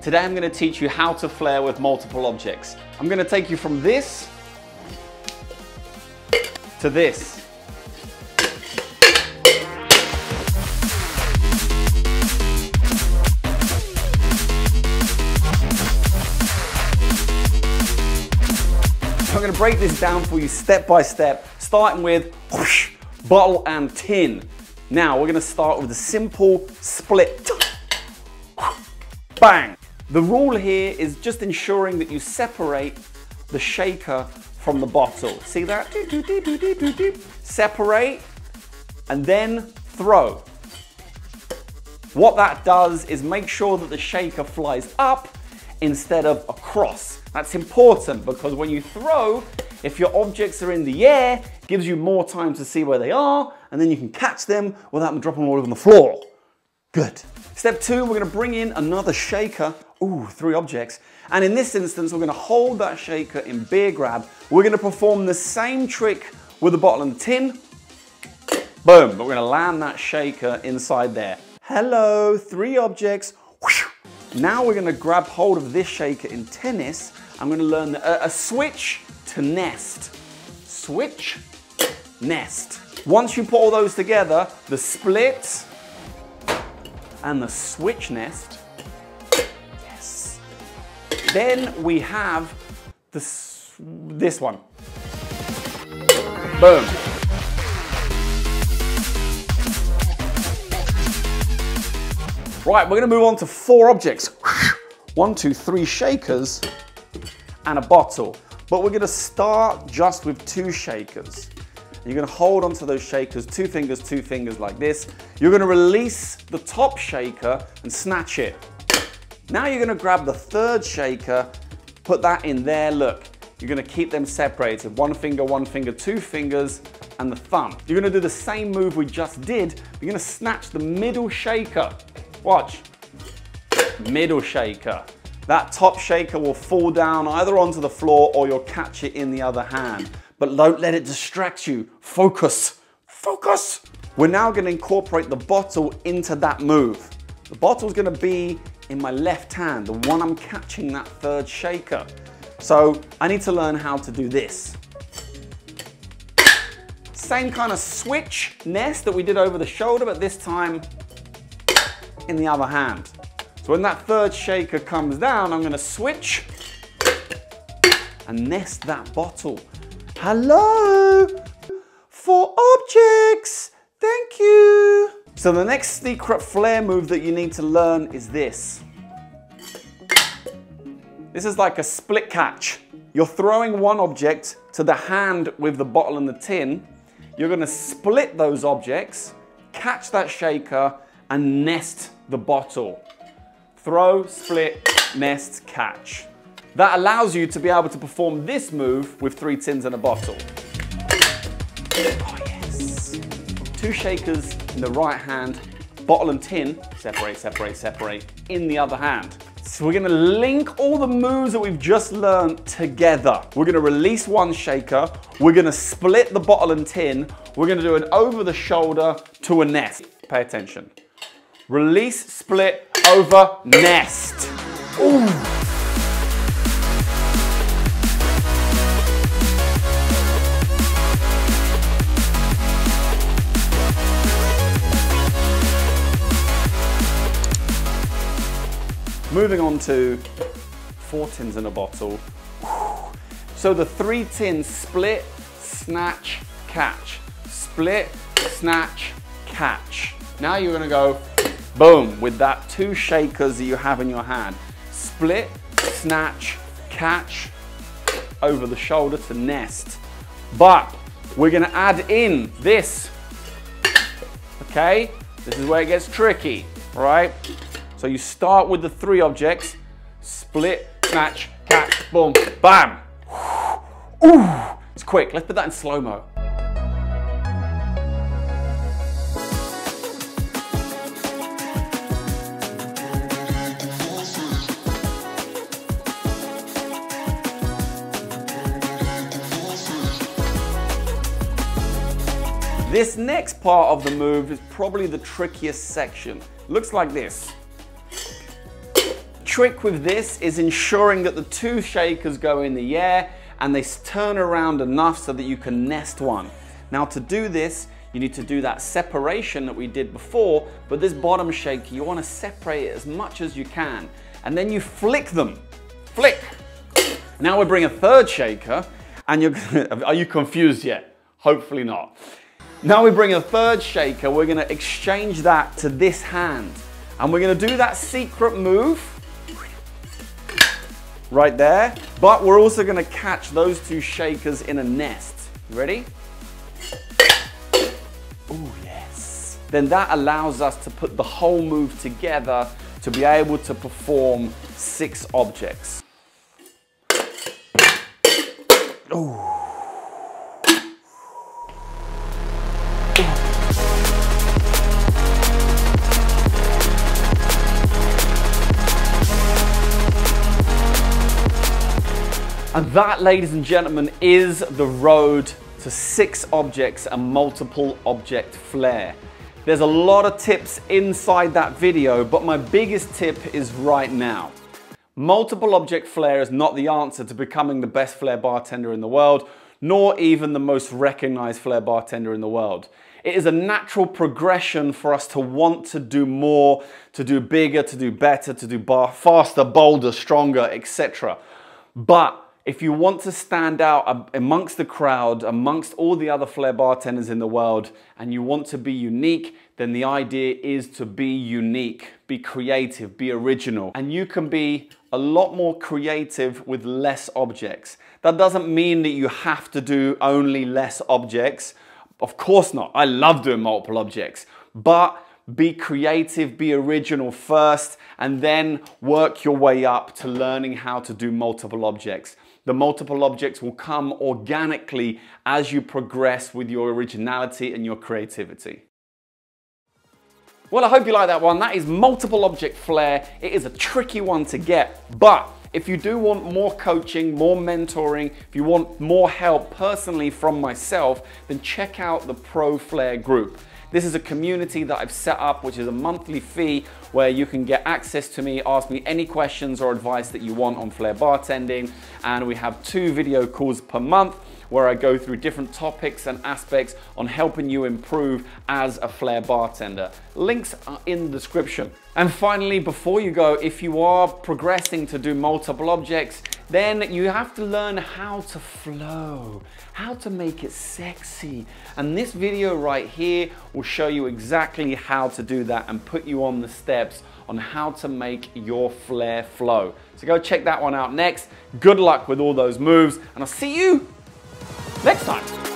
Today I'm going to teach you how to flare with multiple objects. I'm going to take you from this to this. I'm going to break this down for you step by step, starting with whoosh, bottle and tin. Now we're going to start with a simple split. Bang! The rule here is just ensuring that you separate the shaker from the bottle. See that? Separate and then throw. What that does is make sure that the shaker flies up instead of across. That's important because when you throw, if your objects are in the air, it gives you more time to see where they are, and then you can catch them without them dropping all over the floor. Good. Step 2, we're going to bring in another shaker. Ooh, 3 objects. And in this instance, we're going to hold that shaker in beer grab. We're going to perform the same trick with the bottle and the tin. Boom, but we're going to land that shaker inside there. Hello, 3 objects. Now we're going to grab hold of this shaker in tennis. I'm going to learn a switch to nest. Switch, nest. Once you put all those together, the split and the switch nest. Yes. Then we have this one. Boom. Right, we're going to move on to 4 objects. 1, 2, 3 shakers and a bottle. But we're going to start just with 2 shakers. You're going to hold onto those shakers, 2 fingers like this. You're going to release the top shaker and snatch it. Now you're going to grab the 3rd shaker, put that in there. Look, you're going to keep them separated. 1 finger, 2 fingers, and the thumb. You're going to do the same move we just did. You're going to snatch the middle shaker. Watch. Middle shaker. That top shaker will fall down either onto the floor or you'll catch it in the other hand. But don't let it distract you. Focus. Focus. We're now going to incorporate the bottle into that move. The bottle's going to be in my left hand, the one I'm catching that 3rd shaker. So I need to learn how to do this. Same kind of switch nest that we did over the shoulder, but this time in the other hand. So when that 3rd shaker comes down, I'm going to switch and nest that bottle. Hello, 4 objects, thank you. So the next secret flare move that you need to learn is this. This is like a split catch. You're throwing one object to the hand with the bottle and the tin. You're going to split those objects, catch that shaker, and nest the bottle. Throw, split, nest, catch. That allows you to be able to perform this move with 3 tins and a bottle. Oh yes. 2 shakers in the right hand, bottle and tin, separate, separate, separate, in the other hand. So we're gonna link all the moves that we've just learned together. We're gonna release 1 shaker, we're gonna split the bottle and tin, we're gonna do an over the shoulder to a nest. Pay attention. Release, split, over, nest. Ooh. Moving on to 4 tins in a bottle. So the 3 tins, split, snatch, catch. Split, snatch, catch. Now you're gonna go boom with that 2 shakers that you have in your hand. Split, snatch, catch, over the shoulder to nest. But we're gonna add in this, okay? This is where it gets tricky, right? So you start with the 3 objects, split, snatch, catch, boom, bam. Ooh, it's quick. Let's put that in slow-mo. This next part of the move is probably the trickiest section. Looks like this. trick with this is ensuring that the two shakers go in the air and they turn around enough so that you can nest one. Now to do this, you need to do that separation that we did before, but this bottom shaker, you want to separate it as much as you can. And then you flick them. Flick. Now we bring a third shaker, and are you confused yet? Hopefully not. Now we bring a third shaker, we're going to exchange that to this hand. And we're going to do that secret move right there, but we're also going to catch those two shakers in a nest. Ready? Oh yes. Then that allows us to put the whole move together to be able to perform 6 objects. Oh. And that, ladies and gentlemen, is the road to 6 objects and multiple object flair. There's a lot of tips inside that video, but my biggest tip is right now. Multiple object flair is not the answer to becoming the best flair bartender in the world, nor even the most recognized flair bartender in the world. It is a natural progression for us to want to do more, to do bigger, to do better, to do faster, bolder, stronger, etc. But if you want to stand out amongst the crowd, amongst all the other flair bartenders in the world, and you want to be unique, then the idea is to be unique, be creative, be original. And you can be a lot more creative with less objects. That doesn't mean that you have to do only less objects. Of course not. I love doing multiple objects. But be creative, be original first, and then work your way up to learning how to do multiple objects. The multiple objects will come organically as you progress with your originality and your creativity. Well, I hope you like that one. That is multiple object flair. It is a tricky one to get, but if you do want more coaching, more mentoring, if you want more help personally from myself, then check out the PRO FLAIR group. This is a community that I've set up, which is a monthly fee where you can get access to me, ask me any questions or advice that you want on flair bartending. And we have 2 video calls per month where I go through different topics and aspects on helping you improve as a flair bartender. Links are in the description. And finally, before you go, if you are progressing to do multiple objects, then you have to learn how to flow, how to make it sexy. And this video right here will show you exactly how to do that and put you on the steps on how to make your flair flow. So go check that one out next. Good luck with all those moves, and I'll see you next time.